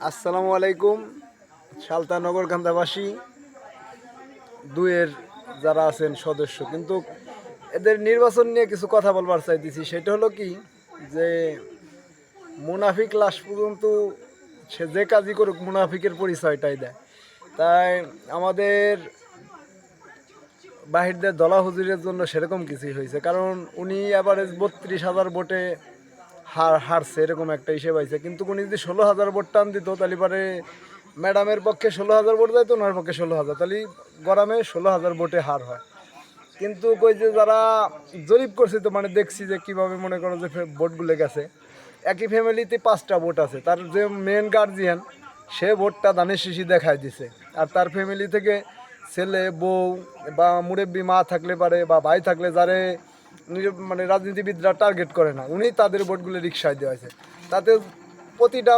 আসসালামু আলাইকুম। সালতানগর কান্দাবাসী দুয়ের যারা আছেন সদস্য, কিন্তু এদের নির্বাচন নিয়ে কিছু কথা বলবার চাইতেছি। সেটা হলো কি, যে মুনাফিক লাশ পর্যন্ত সে যে কাজই করুক মুনাফিকের পরিচয়টাই দেয়। তাই আমাদের বাহিরদের দলা হুজুরের জন্য সেরকম কিছুই হয়েছে, কারণ উনি অ্যাভারেজ 32,000 ভোটে হারছে, এরকম একটা হিসেব হয়েছে। কিন্তু উনি যদি 16,000 ভোট টান দিত, তাহলে পরে ম্যাডামের পক্ষে 16,000 ভোট দেয়, তো ওনার পক্ষে 16,000, তাহলে গরমে 16,000 ভোটে হার হয়। কিন্তু ওই যে যারা জরিপ করছে, তো মানে দেখছি যে কীভাবে মনে করো যে ভোটগুলো গেছে। একই ফ্যামিলিতে 5টা ভোট আছে, তার যে মেন গার্জিয়ান সে ভোটটা ধানের শিশি দেখায় দিছে, আর তার ফ্যামিলি থেকে ছেলে বউ বা মুরব্বী মা থাকলে পারে বা ভাই থাকলে যারে মানে রাজনীতিবিদরা টার্গেট করে না, উনি তাদের ভোটগুলো রিক্সায় দেওয়া হয়েছে। তাতে প্রতিটা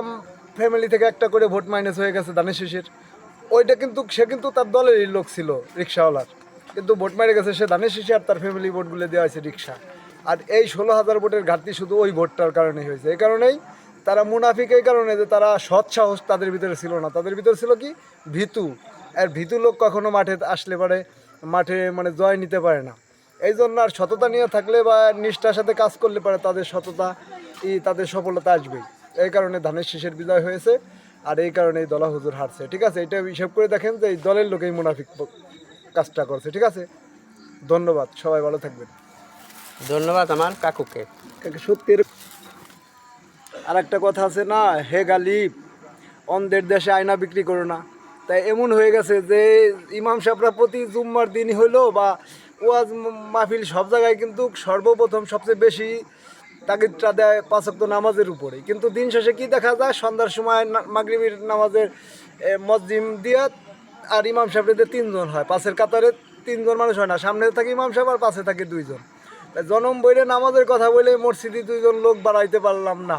ফ্যামিলি থেকে একটা করে ভোট মাইনাস হয়ে গেছে ধানের শিশির। ওইটা কিন্তু সে কিন্তু তার দলেরই লোক ছিল, রিক্সাওয়ালার, কিন্তু ভোট মারে গেছে সে ধানের শিশি, আর তার ফ্যামিলি ভোটগুলো দেওয়া হয়েছে রিক্সা। আর এই 16,000 ভোটের ঘাটতি শুধু ওই ভোটটার কারণেই হয়েছে। এই কারণেই তারা মুনাফিক, এই কারণে যে তারা সৎ সাহস তাদের ভিতরে ছিল না, তাদের ভিতরে ছিল কি ভীতু। আর ভীতু লোক কখনো মাঠে আসলে পারে, মাঠে মানে জয় নিতে পারে না। এই জন্য আর সততা নিয়ে থাকলে বা নিষ্ঠার সাথে কাজ করলে পারে তাদের সততা তাদের সফলতা আসবেই। এই কারণে ধানের শীষের বিজয় হয়েছে, আর এই কারণে এই দলা হুজুর হারছে। ঠিক আছে, এটা হিসাব করে দেখেন যে এই দলের লোকেই মুনাফিক কাজটা করছে। ঠিক আছে, ধন্যবাদ, সবাই ভালো থাকবেন। ধন্যবাদ আমার কাকুকে। সত্যি আর একটা কথা আছে না, হে গালিব, অন্ধের দেশে আয়না বিক্রি করো না। তাই এমন হয়ে গেছে যে ইমাম সাহেবরা প্রতি জুম্মার দিনই হইলো বা ওয়াজ মাহফিল সব জায়গায় কিন্তু সর্বপ্রথম সবচেয়ে বেশি তাগিদটা দেয় 5 ওয়াক্ত নামাজের উপরে। কিন্তু দিন শেষে কি দেখা যায়, সন্ধ্যার সময় মাগরিবের নামাজের মসজিদ দিয়া আর ইমাম সাহেবদের 3 জন হয়, পাশের কাতারে 3 জন মানুষ হয় না, সামনে থাকে ইমাম সাহেব আর পাশে থাকে 2 জন। জনম বইলে নামাজের কথা বলে মসজিদে 2 জন লোক বাড়াইতে পারলাম না।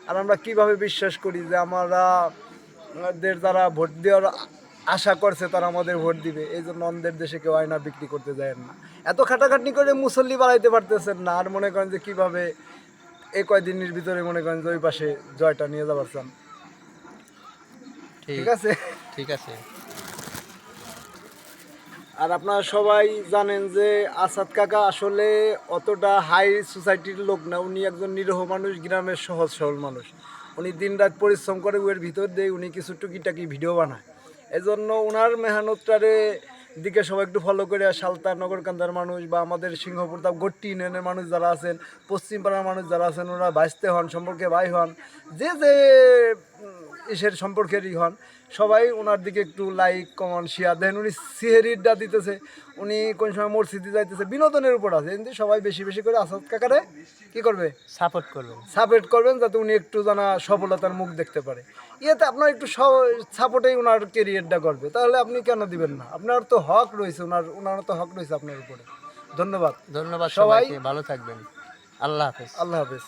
আর আমরা কিভাবে বিশ্বাস করি যে আমাদের যারা ভোট দেওয়ার আশা করছে তারা আমাদের ভোট দিবে? এই জন্য অন্ধের দেশে কেউ আয়না বিক্রি করতে যায় না। এত খাটাখাটনি করে মুসল্লি বাড়াইতে পারতেছেন না, আর মনে করেন যে কীভাবে এই কয়দিনের ভিতরে মনে করেন যে ওই পাশে জয়টা নিয়ে যাবার চান। ঠিক আছে, ঠিক আছে। আর আপনারা সবাই জানেন যে আসাদ কাকা আসলে অতটা হাই সোসাইটির লোক না। উনি একজন নিরীহ মানুষ, গ্রামের সহজ সরল মানুষ। উনি দিনরাত পরিশ্রম করে, ওর ভিতর দিয়ে উনি কিছু টুকিটাকি ভিডিও বানায়। এজন্য ওনার মেহনতটারে দিকে সবাই একটু ফলো করে। সালতা নগরকান্দার মানুষ বা আমাদের সিংহপ্রতাপ গট্টি ইউনিয়নের মানুষ যারা আছেন, পশ্চিমপাড়ার মানুষ যারা আছেন, ওরা ভাইস্তে হন, সম্পর্কে ভাই হন, যে যে ইসের সম্পর্কেরই হন, সবাই ওনার দিকে একটু লাইক কমেন্ট শেয়ার দেন। উনি সিহেরিটা দিতেছে, উনি কোন সময় মসজিদে যাইতেছে, বিনোদনের উপর আছে। কিন্তু সবাই বেশি বেশি করে আসাদ কাকারে কী করবে, সাপোর্ট করবেন, যাতে উনি একটু জানা সফলতার মুখ দেখতে পারে। ইয়েতে আপনার একটু সাপোর্টেই ওনার কেরিয়ারটা করবে, তাহলে আপনি কেন দিবেন না? আপনার তো হক রয়েছে, ওনার তো হক রয়েছে আপনার উপরে। ধন্যবাদ ধন্যবাদ সবাই, ভালো থাকবেন। আল্লাহ হাফেজ। আল্লাহ হাফেজ।